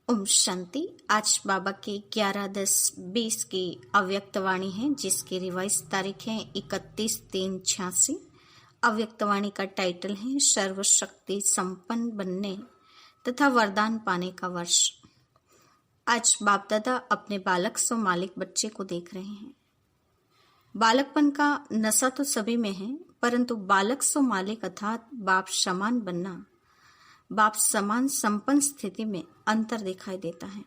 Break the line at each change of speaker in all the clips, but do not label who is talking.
ओम शांति। आज बाबा की 11-10-20 की अव्यक्त वाणी है, जिसकी रिवाइज तारीख है 31/3/86। अव्यक्त वाणी का टाइटल है सर्वशक्ति संपन्न बनने तथा वरदान पाने का वर्ष। आज बाप दादा अपने बालक सो मालिक बच्चे को देख रहे हैं। बालकपन का नशा तो सभी में है, परंतु बालक सो मालिक अर्थात बाप समान बनना, बाप समान संपन्न स्थिति में अंतर दिखाई देता है।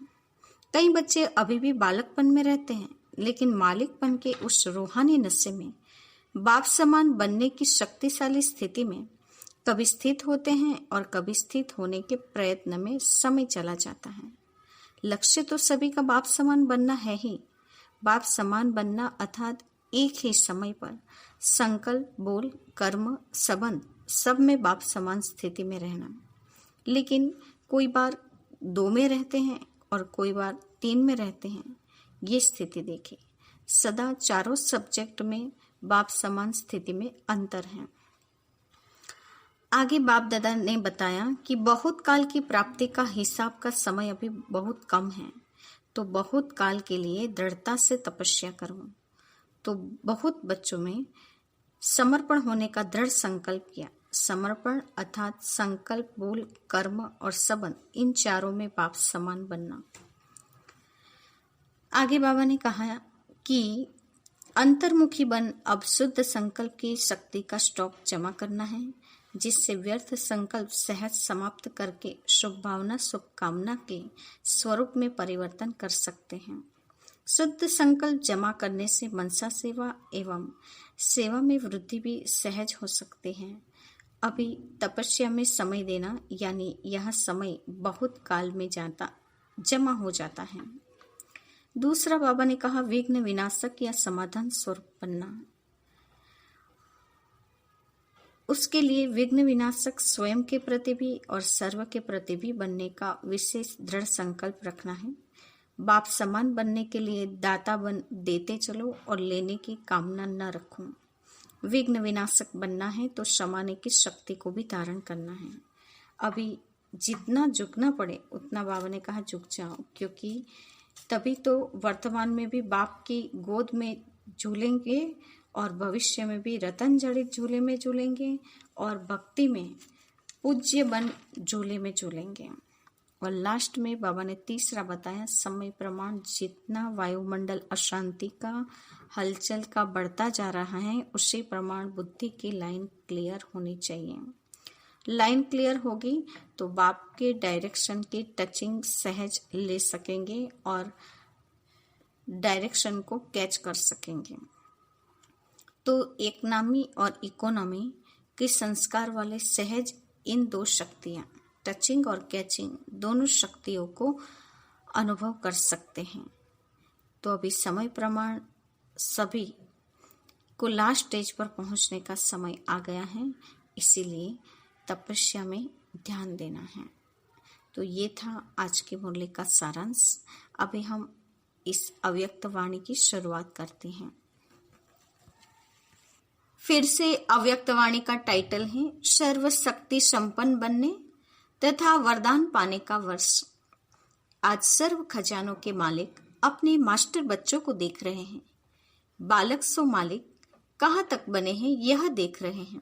कई बच्चे अभी भी बालकपन में रहते हैं, लेकिन मालिकपन के उस रूहानी नशे में बाप समान बनने की शक्तिशाली स्थिति में कभी स्थित होते हैं और कभी स्थित होने के प्रयत्न में समय चला जाता है। लक्ष्य तो सभी का बाप समान बनना है ही। बाप समान बनना अर्थात एक ही समय पर संकल्प, बोल, कर्म, संबंध सब में बाप समान स्थिति में रहना। लेकिन कोई बार 2 में रहते हैं और कोई बार 3 में रहते हैं। ये स्थिति देखें। सदा चारों सब्जेक्ट में बाप समान स्थिति में अंतर है। आगे बाप दादा ने बताया कि बहुत काल की प्राप्ति का हिसाब का समय अभी बहुत कम है, तो बहुत काल के लिए दृढ़ता से तपस्या करो। तो बहुत बच्चों में समर्पण होने का दृढ़ संकल्प किया। समर्पण अर्थात संकल्प, बोल, कर्म और संबंध, इन चारों में बाप समान बनना। आगे बाबा ने कहा कि अंतर्मुखी बन अब शुद्ध संकल्प की शक्ति का स्टॉक जमा करना है, जिससे व्यर्थ संकल्प सहज समाप्त करके शुभ भावना, शुभकामना के स्वरूप में परिवर्तन कर सकते हैं। शुद्ध संकल्प जमा करने से मनसा सेवा एवं सेवा में वृद्धि भी सहज हो सकते हैं। अभी तपस्या में समय देना, यानी यह समय बहुत काल में जमा हो जाता है। दूसरा बाबा ने कहा विघ्न विनाशक या समाधान स्वरूप बनना। उसके लिए विघ्न विनाशक स्वयं के प्रति भी और सर्व के प्रति भी बनने का विशेष दृढ़ संकल्प रखना है। बाप समान बनने के लिए दाता बन देते चलो और लेने की कामना न रखो। विघ्न विनाशक बनना है तो क्षमाने की शक्ति को भी धारण करना है। अभी जितना झुकना पड़े उतना बाबा ने कहा झुक जाओ, क्योंकि तभी तो वर्तमान में भी बाप की गोद में झूलेंगे और भविष्य में भी रतन जड़ित झूले में झूलेंगे और भक्ति में पूज्य बन झूले में झूलेंगे। और लास्ट में बाबा ने तीसरा बताया समय प्रमाण, जितना वायुमंडल अशांति का हलचल का बढ़ता जा रहा है, उसी प्रमाण बुद्धि की लाइन क्लियर होनी चाहिए। लाइन क्लियर होगी तो बाप के डायरेक्शन की टचिंग सहज ले सकेंगे और डायरेक्शन को कैच कर सकेंगे। तो इकोनॉमी और इकोनॉमी के संस्कार वाले सहज इन 2 शक्तियां, टचिंग और कैचिंग, दोनों शक्तियों को अनुभव कर सकते हैं। तो अभी समय प्रमाण सभी को लास्ट स्टेज पर पहुंचने का समय आ गया है, इसीलिए तपस्या में ध्यान देना है। तो ये था आज की मुरली का सारांश। अभी हम इस अव्यक्त वाणी की शुरुआत करते हैं। फिर से अव्यक्त वाणी का टाइटल है सर्वशक्ति संपन्न बनने तथा वरदान पाने का वर्ष। आज सर्व खजानों के मालिक अपने मास्टर बच्चों को देख रहे हैं। बालक सो मालिक कहाँ तक बने हैं यह देख रहे हैं।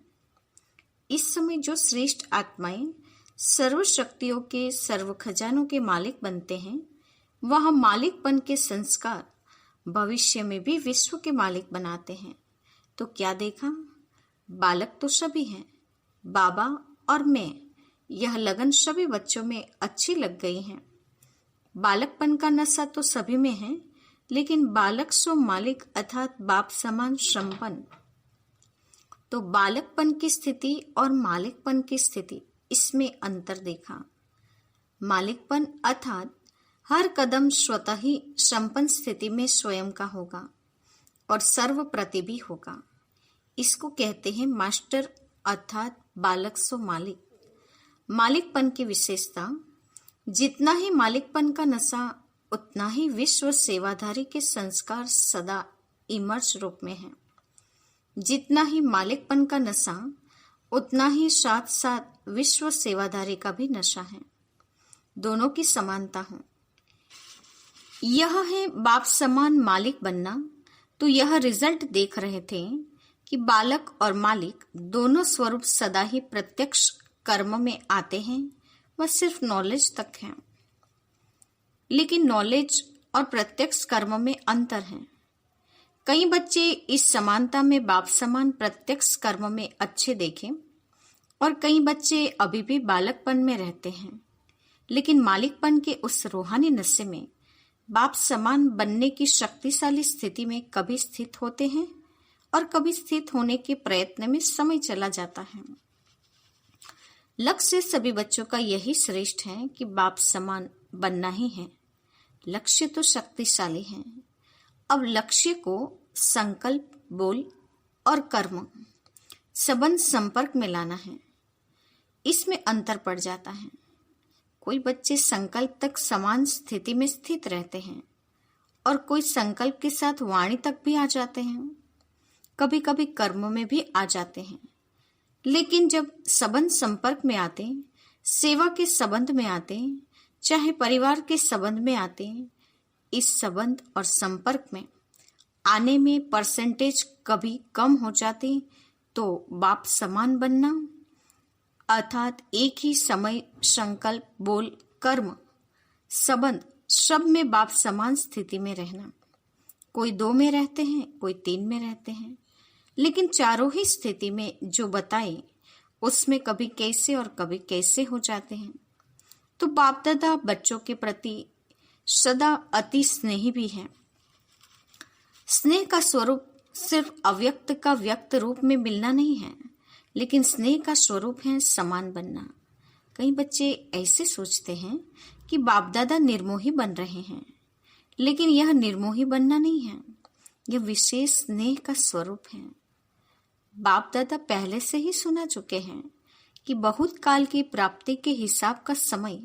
इस समय जो श्रेष्ठ आत्माएं सर्व शक्तियों के, सर्व खजानों के मालिक बनते हैं, वह मालिकपन के संस्कार भविष्य में भी विश्व के मालिक बनाते हैं। तो क्या देखा, बालक तो सभी हैं, बाबा और मैं, यह लगन सभी बच्चों में अच्छी लग गई है। बालकपन का नशा तो सभी में है, लेकिन बालक सो मालिक अर्थात बाप समान संपन्न। तो बालकपन की स्थिति और मालिकपन की स्थिति, इसमें अंतर देखा। मालिकपन अर्थात हर कदम स्वतः ही संपन्न स्थिति में स्वयं का होगा और सर्व प्रति भी होगा। इसको कहते हैं मास्टर अर्थात बालक सो मालिक। मालिकपन की विशेषता, जितना ही मालिकपन का नशा उतना ही विश्व सेवाधारी के संस्कार सदा इमर्ज रूप में है। जितना ही मालिकपन का नशा उतना ही साथ साथ विश्व सेवाधारी का भी नशा है। दोनों की समानता हो। यह है बाप समान मालिक बनना। तो यह रिजल्ट देख रहे थे कि बालक और मालिक दोनों स्वरूप सदा ही प्रत्यक्ष कर्म में आते हैं, वह सिर्फ नॉलेज तक है। लेकिन नॉलेज और प्रत्यक्ष कर्म में अंतर है। कई बच्चे इस समानता में बाप समान प्रत्यक्ष कर्म में अच्छे देखें और कई बच्चे अभी भी बालकपन में रहते हैं, लेकिन मालिकपन के उस रूहानी नशे में बाप समान बनने की शक्तिशाली स्थिति में कभी स्थित होते हैं और कभी स्थित होने के प्रयत्न में समय चला जाता है। लक्ष्य सभी बच्चों का यही श्रेष्ठ है कि बाप समान बनना ही है। लक्ष्य तो शक्तिशाली है। अब लक्ष्य को संकल्प, बोल और कर्म संबंध संपर्क में लाना है। इसमें अंतर पड़ जाता है। कोई बच्चे संकल्प तक समान स्थिति में स्थित रहते हैं और कोई संकल्प के साथ वाणी तक भी आ जाते हैं, कभी कभी कर्म में भी आ जाते हैं। लेकिन जब संबंध संपर्क में आते, सेवा के संबंध में आते, चाहे परिवार के संबंध में आते, इस संबंध और संपर्क में आने में परसेंटेज कभी कम हो जाती, तो बाप समान बनना अर्थात एक ही समय संकल्प, बोल, कर्म, संबंध सब में बाप समान स्थिति में रहना। कोई 2 में रहते हैं, कोई 3 में रहते हैं, लेकिन चारों ही स्थिति में जो बताए उसमें कभी कैसे और कभी कैसे हो जाते हैं। तो बाप दादा बच्चों के प्रति सदा अति स्नेही भी है। स्नेह का स्वरूप सिर्फ अव्यक्त का व्यक्त रूप में मिलना नहीं है, लेकिन स्नेह का स्वरूप है समान बनना। कई बच्चे ऐसे सोचते हैं कि बाप दादा निर्मोही बन रहे हैं, लेकिन यह निर्मोही बनना नहीं है, यह विशेष स्नेह का स्वरूप है। बाप दादा पहले से ही सुना चुके हैं कि बहुत काल की प्राप्ति के हिसाब का समय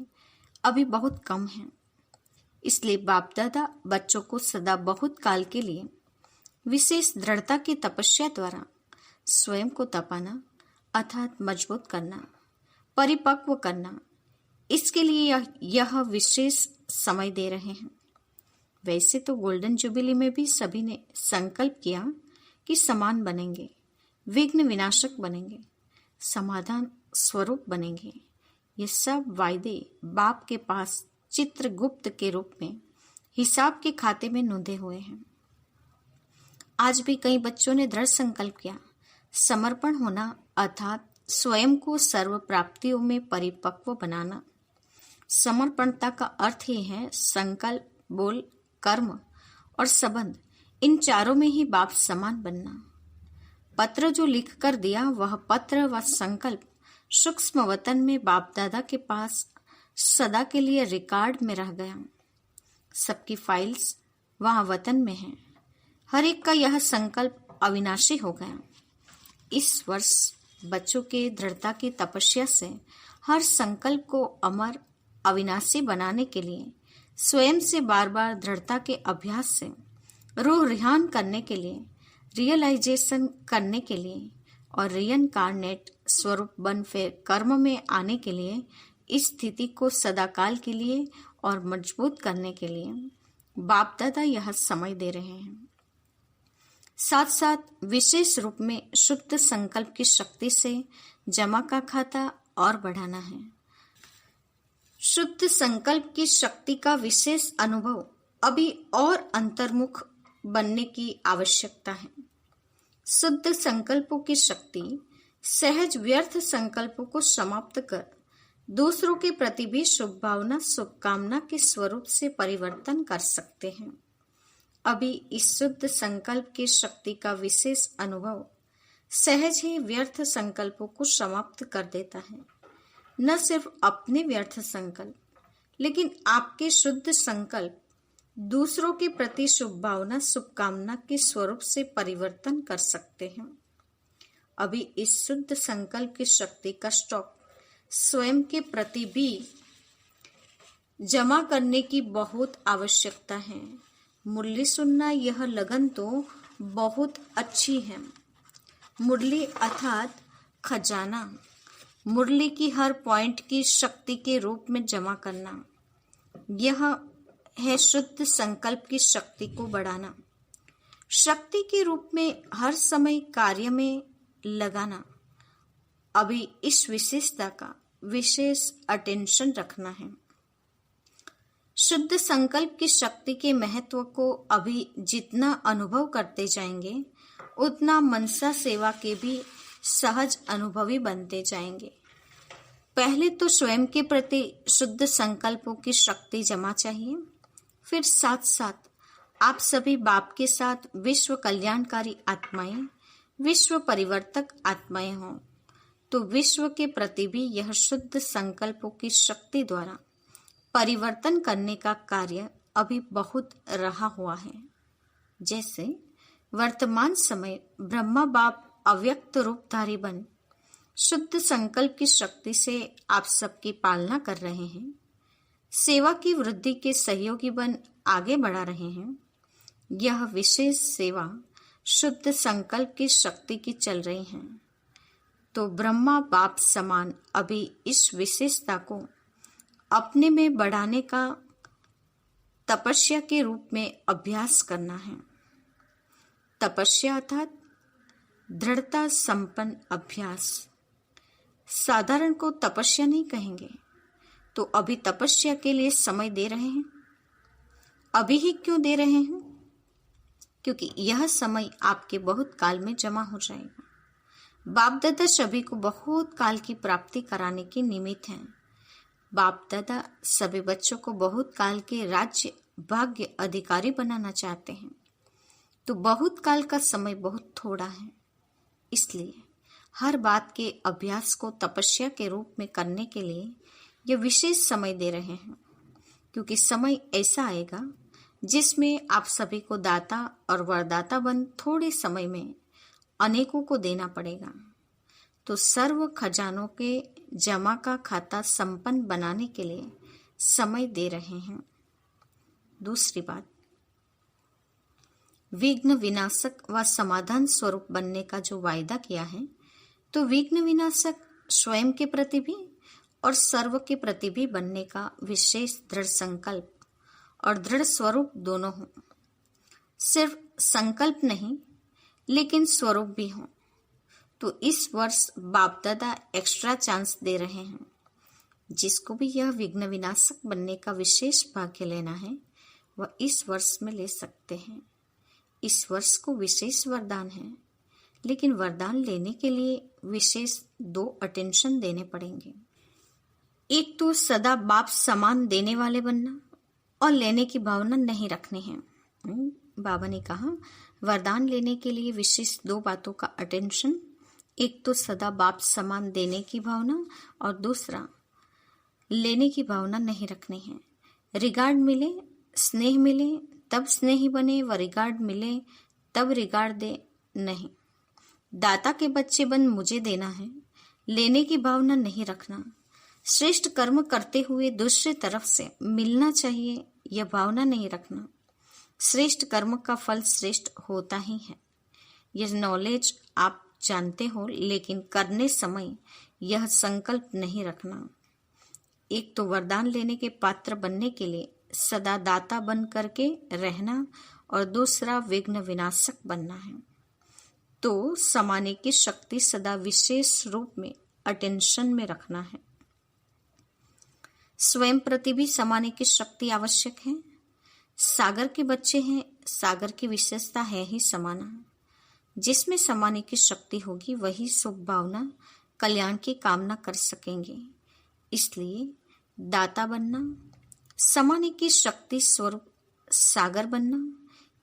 अभी बहुत कम है। इसलिए बाप दादा बच्चों को सदा बहुत काल के लिए विशेष दृढ़ता की तपस्या द्वारा स्वयं को तपाना अर्थात मजबूत करना, परिपक्व करना, इसके लिए यह विशेष समय दे रहे हैं। वैसे तो गोल्डन जुबिली में भी सभी ने संकल्प किया कि समान बनेंगे, विघ्न विनाशक बनेंगे, समाधान स्वरूप बनेंगे। ये सब वायदे बाप के पास चित्रगुप्त के रूप में हिसाब के खाते में नोंधे हुए हैं। आज भी कई बच्चों ने दृढ़ संकल्प किया। समर्पण होना अर्थात स्वयं को सर्व प्राप्तियों में परिपक्व बनाना। समर्पणता का अर्थ ही है संकल्प, बोल, कर्म और संबंध, इन चारों में ही बाप समान बनना। पत्र जो लिख कर दिया वह पत्र व संकल्प सूक्ष्म वतन में बाप दादा के पास सदा के लिए रिकॉर्ड में रह गया। सबकी फाइल्स वहां वतन में हैं। हर एक का यह संकल्प अविनाशी हो गया। इस वर्ष बच्चों के दृढ़ता की तपस्या से हर संकल्प को अमर, अविनाशी बनाने के लिए, स्वयं से बार बार दृढ़ता के अभ्यास से रूह रिहान करने के लिए, रियलाइजेशन करने के लिए और रियनकार्नेट स्वरूप बन फिर कर्म में आने के लिए, इस स्थिति को सदाकाल के लिए और मजबूत करने के लिए बाप दादा यह समय दे रहे हैं। साथ साथ विशेष रूप में शुद्ध संकल्प की शक्ति से जमा का खाता और बढ़ाना है। शुद्ध संकल्प की शक्ति का विशेष अनुभव अभी और अंतर्मुख बनने की आवश्यकता है। शुद्ध संकल्पों की शक्ति सहज व्यर्थ संकल्पों को समाप्त कर दूसरों के प्रति भी शुभ भावना, शुभकामना के स्वरूप से परिवर्तन कर सकते हैं। अभी इस शुद्ध संकल्प की शक्ति का विशेष अनुभव सहज ही व्यर्थ संकल्पों को समाप्त कर देता है। न सिर्फ अपने व्यर्थ संकल्प, लेकिन आपके शुद्ध संकल्प दूसरों के प्रति शुभ भावना, शुभकामना के स्वरूप से परिवर्तन कर सकते हैं। अभी इस शुद्ध संकल्प की शक्ति का स्टॉक स्वयं के प्रति भी जमा करने की बहुत आवश्यकता है। मुरली सुनना यह लगन तो बहुत अच्छी है। मुरली अर्थात खजाना, मुरली की हर पॉइंट की शक्ति के रूप में जमा करना, यह है शुद्ध संकल्प की शक्ति को बढ़ाना। शक्ति के रूप में हर समय कार्य में लगाना। अभी इस विशेषता का विशेष अटेंशन रखना है। शुद्ध संकल्प की शक्ति के महत्व को अभी जितना अनुभव करते जाएंगे, उतना मनसा सेवा के भी सहज अनुभवी बनते जाएंगे। पहले तो स्वयं के प्रति शुद्ध संकल्पों की शक्ति जमा चाहिए, फिर साथ साथ आप सभी बाप के साथ विश्व कल्याणकारी आत्माएं, विश्व परिवर्तक आत्माएं हों, तो विश्व के प्रति भी यह शुद्ध संकल्पों की शक्ति द्वारा परिवर्तन करने का कार्य अभी बहुत रहा हुआ है। जैसे वर्तमान समय ब्रह्मा बाप अव्यक्त रूपधारी बन शुद्ध संकल्प की शक्ति से आप सबकी पालना कर रहे हैं, सेवा की वृद्धि के सहयोगी बन आगे बढ़ा रहे हैं। यह विशेष सेवा शुद्ध संकल्प की शक्ति की चल रही है, तो ब्रह्मा बाप समान अभी इस विशेषता को अपने में बढ़ाने का तपस्या के रूप में अभ्यास करना है। तपस्या अर्थात दृढ़ता संपन्न अभ्यास। साधारण को तपस्या नहीं कहेंगे, तो अभी तपस्या के लिए समय दे रहे हैं। अभी ही क्यों दे रहे हैं? क्योंकि यह समय आपके बहुत काल में जमा हो जाएगा। बाप दादा सभी को बहुत काल की प्राप्ति कराने के निमित्त हैं। बाप दादा सभी बच्चों को बहुत काल के राज्य भाग्य अधिकारी बनाना चाहते हैं, तो बहुत काल का समय बहुत थोड़ा है। इसलिए हर बात के अभ्यास को तपस्या के रूप में करने के लिए यह विशेष समय दे रहे हैं, क्योंकि समय ऐसा आएगा जिसमें आप सभी को दाता और वरदाता बन थोड़े समय में अनेकों को देना पड़ेगा। तो सर्व खजानों के जमा का खाता संपन्न बनाने के लिए समय दे रहे हैं। दूसरी बात, विघ्न विनाशक व समाधान स्वरूप बनने का जो वायदा किया है, तो विघ्न विनाशक स्वयं के प्रति भी और सर्व के प्रति भी बनने का विशेष दृढ़ संकल्प और दृढ़ स्वरूप दोनों हो। सिर्फ संकल्प नहीं, लेकिन स्वरूप भी हो। तो इस वर्ष बाप दादा एक्स्ट्रा चांस दे रहे हैं। जिसको भी यह विघ्न विनाशक बनने का विशेष भाग्य लेना है, वह इस वर्ष में ले सकते हैं। इस वर्ष को विशेष वरदान है, लेकिन वरदान लेने के लिए विशेष 2 अटेंशन देने पड़ेंगे। एक तो सदा बाप समान देने वाले बनना और लेने की भावना नहीं रखनी है। बाबा ने कहा वरदान लेने के लिए विशेष 2 बातों का अटेंशन। एक तो सदा बाप समान देने की भावना, और दूसरा लेने की भावना नहीं रखनी है। रिगार्ड मिले, स्नेह मिले तब स्नेही बने, व रिगार्ड मिले तब रिगार्ड दे नहीं। दाता के बच्चे बन मुझे देना है, लेने की भावना नहीं रखना। श्रेष्ठ कर्म करते हुए दूसरी तरफ से मिलना चाहिए, यह भावना नहीं रखना। श्रेष्ठ कर्म का फल श्रेष्ठ होता ही है, यह नॉलेज आप जानते हो, लेकिन करने समय यह संकल्प नहीं रखना। एक तो वरदान लेने के पात्र बनने के लिए सदा दाता बन करके रहना, और दूसरा विघ्न विनाशक बनना है। तो समाने की शक्ति सदा विशेष रूप में अटेंशन में रखना है। स्वयं प्रति भी समाने की शक्ति आवश्यक है। सागर के बच्चे हैं, सागर की विशेषता है ही समाना। जिसमें समाने की शक्ति होगी वही शुभ भावना कल्याण की कामना कर सकेंगे। इसलिए दाता बनना, समाने की शक्ति स्वरूप सागर बनना,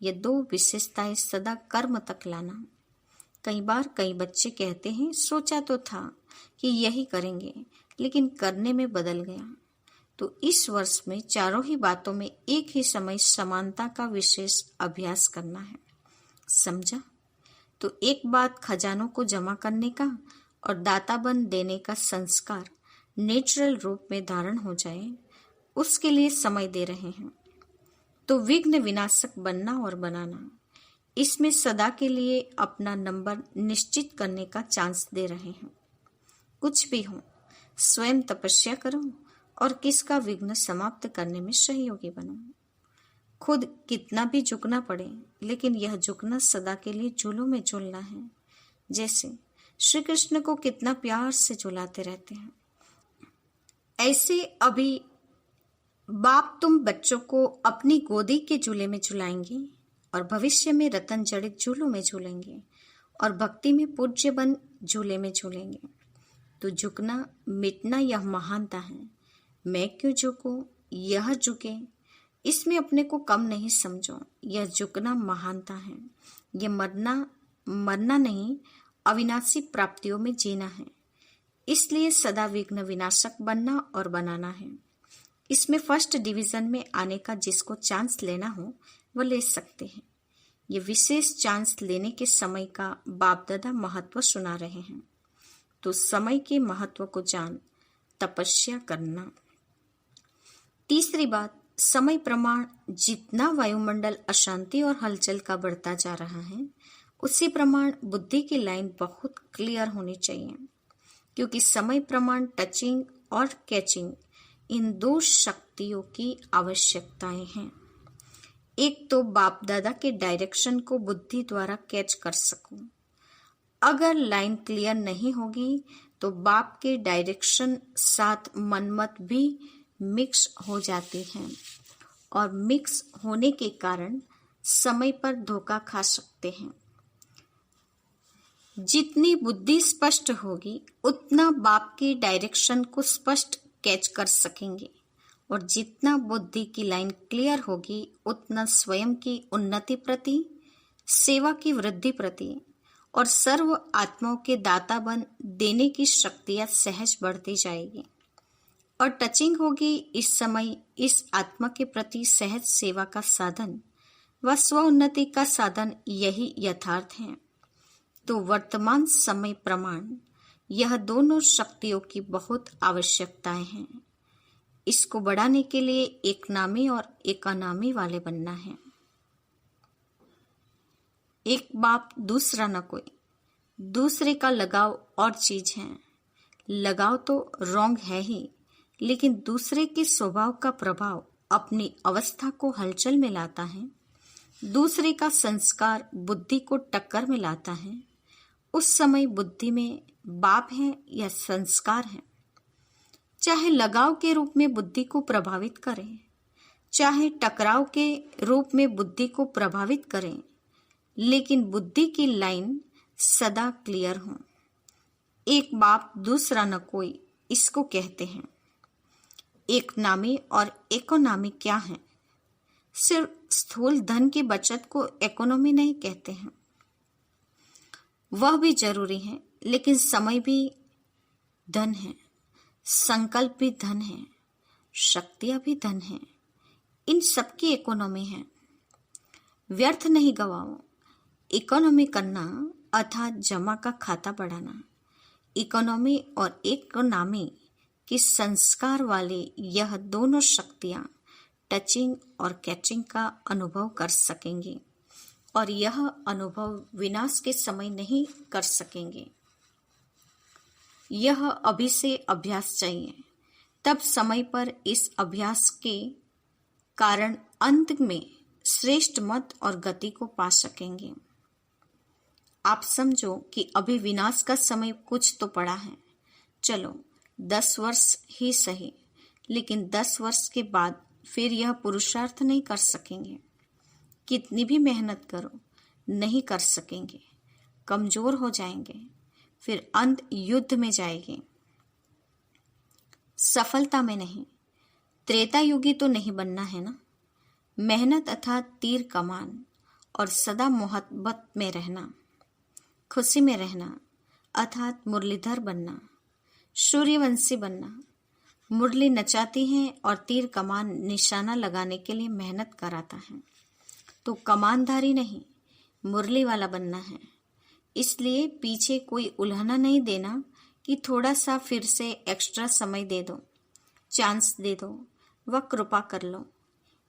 ये 2 विशेषताएं सदा कर्म तक लाना। कई बार कई बच्चे कहते हैं सोचा तो था कि यही करेंगे, लेकिन करने में बदल गया। तो इस वर्ष में चारों ही बातों में एक ही समय समानता का विशेष अभ्यास करना है। समझा? तो एक बात खजानों को जमा करने का और दाता बन देने का संस्कार नेचुरल रूप में धारण हो जाए, उसके लिए समय दे रहे हैं। तो विघ्न विनाशक बनना और बनाना, इसमें सदा के लिए अपना नंबर निश्चित करने का चांस दे रहे हैं। कुछ भी हो, स्वयं तपस्या करो और किसका विघ्न समाप्त करने में सहयोगी बनो। खुद कितना भी झुकना पड़े, लेकिन यह झुकना सदा के लिए झूलों में झूलना है। जैसे श्री कृष्ण को कितना प्यार से झुलाते रहते हैं, ऐसे अभी बाप तुम बच्चों को अपनी गोदी के झूले में झुलाएंगे और भविष्य में रतन जड़ित झूलों में झूलेंगे और भक्ति में पूज्य बन झूले में झूलेंगे। तो झुकना मिटना यह महानता है। मैं क्यों झुकूं, यह झुके, इसमें अपने को कम नहीं समझो। यह झुकना महानता है। यह मरना नहीं, अविनाशी प्राप्तियों में जीना है। इसलिए सदा विघ्न विनाशक बनना और बनाना है। इसमें फर्स्ट डिवीजन में आने का जिसको चांस लेना हो वह ले सकते हैं। ये विशेष चांस लेने के समय का बाप दादा महत्व सुना रहे हैं। तो समय के महत्व को जान तपस्या करना। तीसरी बात, समय प्रमाण जितना वायुमंडल अशांति और हलचल का बढ़ता जा रहा है, उसी प्रमाण बुद्धि की लाइन बहुत क्लियर होनी चाहिए। क्योंकि समय प्रमाण टचिंग और कैचिंग, इन दो शक्तियों की आवश्यकताएं हैं। एक तो बाप दादा के डायरेक्शन को बुद्धि द्वारा कैच कर सकूं। अगर लाइन क्लियर नहीं होगी तो बाप के डायरेक्शन साथ मनमत भी मिक्स हो जाते हैं और मिक्स होने के कारण समय पर धोखा खा सकते हैं। जितनी बुद्धि स्पष्ट होगी उतना बाप के डायरेक्शन को स्पष्ट कैच कर सकेंगे और जितना बुद्धि की लाइन क्लियर होगी उतना स्वयं की उन्नति प्रति, सेवा की वृद्धि प्रति और सर्व आत्माओं के दाता बन देने की शक्तियां सहज बढ़ती जाएगी। और टचिंग होगी इस समय इस आत्मा के प्रति सहज सेवा का साधन व स्व उन्नति का साधन, यही यथार्थ है। तो वर्तमान समय प्रमाण, यह दोनों शक्तियों की बहुत आवश्यकताएं हैं। इसको बढ़ाने के लिए एक नामी और एकानामी वाले बनना है। एक बाप दूसरा न कोई, दूसरे का लगाव और चीज है। लगाव तो रॉन्ग है ही, लेकिन दूसरे के स्वभाव का प्रभाव अपनी अवस्था को हलचल में लाता है। दूसरे का संस्कार बुद्धि को टक्कर में लाता है। उस समय बुद्धि में बाप है या संस्कार है। चाहे लगाव के रूप में बुद्धि को प्रभावित करें, चाहे टकराव के रूप में बुद्धि को प्रभावित करें, लेकिन बुद्धि की लाइन सदा क्लियर हो। एक बाप दूसरा न कोई, इसको कहते हैं। एक नामी और इकोनॉमी क्या है? सिर्फ स्थूल धन की बचत को इकोनॉमी नहीं कहते हैं। वह भी जरूरी है, लेकिन समय भी धन है, संकल्प भी धन है, शक्तियां भी धन है। इन सबकी इकोनॉमी है। व्यर्थ नहीं गवाओ। इकोनॉमी करना अर्थात जमा का खाता बढ़ाना। इकोनॉमी और इकोनॉमी की संस्कार वाले यह दोनों शक्तियां टचिंग और कैचिंग का अनुभव कर सकेंगे और यह अनुभव विनाश के समय नहीं कर सकेंगे। यह अभी से अभ्यास चाहिए, तब समय पर इस अभ्यास के कारण अंत में श्रेष्ठ मत और गति को पा सकेंगे। आप समझो कि अभी विनाश का समय कुछ तो पड़ा है। चलो 10 वर्ष ही सही, लेकिन 10 वर्ष के बाद फिर यह पुरुषार्थ नहीं कर सकेंगे। कितनी भी मेहनत करो नहीं कर सकेंगे, कमजोर हो जाएंगे, फिर अंत युद्ध में जाएंगे, सफलता में नहीं। त्रेता युगी तो नहीं बनना है ना। मेहनत अर्थात तीर कमान और सदा मोहब्बत में रहना, खुशी में रहना अर्थात मुरलीधर बनना, सूर्यवंशी बनना। मुरली नचाती है और तीर कमान निशाना लगाने के लिए मेहनत कराता है। तो कमानधारी नहीं, मुरली वाला बनना है। इसलिए पीछे कोई उल्हना नहीं देना कि थोड़ा सा फिर से एक्स्ट्रा समय दे दो, चांस दे दो, व कृपा कर लो।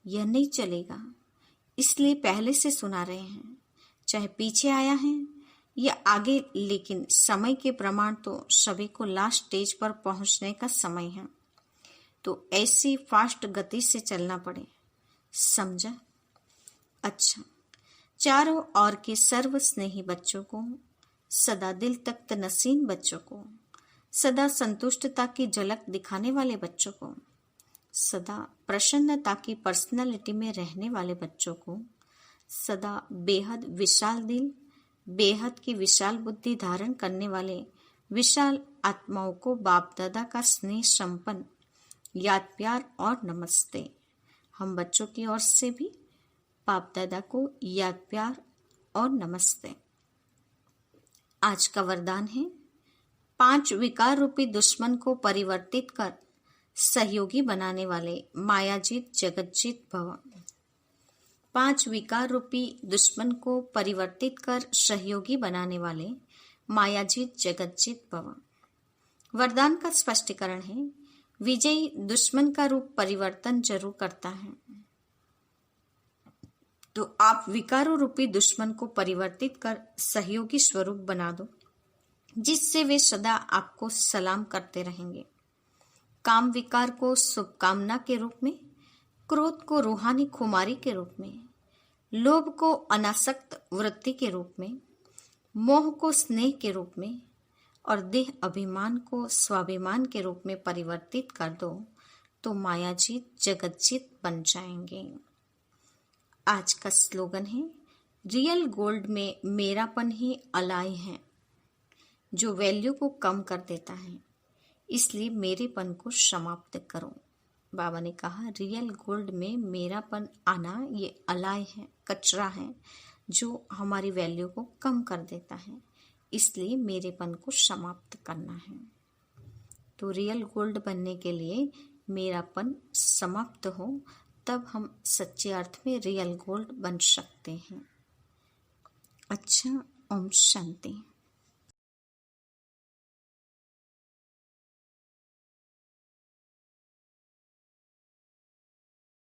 यह नहीं चलेगा। इसलिए पहले से सुना रहे हैं, चाहे पीछे आया है या आगे, लेकिन समय के प्रमाण तो सभी को लास्ट स्टेज पर पहुंचने का समय है, तो ऐसी फास्ट गति से चलना पड़े। समझा? अच्छा, चारों ओर के सर्व स्नेही बच्चों को, सदा दिल तख्त नसीन बच्चों को, सदा संतुष्टता की झलक दिखाने वाले बच्चों को, सदा प्रसन्नता की पर्सनालिटी में रहने वाले बच्चों को, सदा बेहद विशाल दिल, बेहद की विशाल बुद्धि धारण करने वाले विशाल आत्माओं को बाप दादा का स्नेह संपन्न याद प्यार और नमस्ते। हम बच्चों की ओर से भी बाप दादा को याद प्यार और नमस्ते। आज का वरदान है, 5 विकार रूपी दुश्मन को परिवर्तित कर सहयोगी बनाने वाले मायाजीत जगतजीत भव। 5 विकार रूपी दुश्मन को परिवर्तित कर सहयोगी बनाने वाले मायाजीत जगतजीत भव। वरदान का स्पष्टीकरण है, विजयी दुश्मन का रूप परिवर्तन जरूर करता है, तो आप विकारों रूपी दुश्मन को परिवर्तित कर सहयोगी स्वरूप बना दो, जिससे वे सदा आपको सलाम करते रहेंगे। काम विकार को शुभकामना के रूप में, क्रोध को रूहानी खुमारी के रूप में, लोभ को अनासक्त वृत्ति के रूप में, मोह को स्नेह के रूप में और देह अभिमान को स्वाभिमान के रूप में परिवर्तित कर दो, तो मायाजीत जगतजीत बन जाएंगे। आज का स्लोगन है, रियल गोल्ड में मेरापन ही अलाय है, जो वैल्यू को कम कर देता है, इसलिए मेरेपन को समाप्त करो। बाबा ने कहा, रियल गोल्ड में मेरापन आना ये अलाय है, कचरा है, जो हमारी वैल्यू को कम कर देता है, इसलिए मेरेपन को समाप्त करना है। तो रियल गोल्ड बनने के लिए मेरापन समाप्त हो, तब हम सच्चे अर्थ में रियल गोल्ड बन सकते हैं। अच्छा, ओम शांति।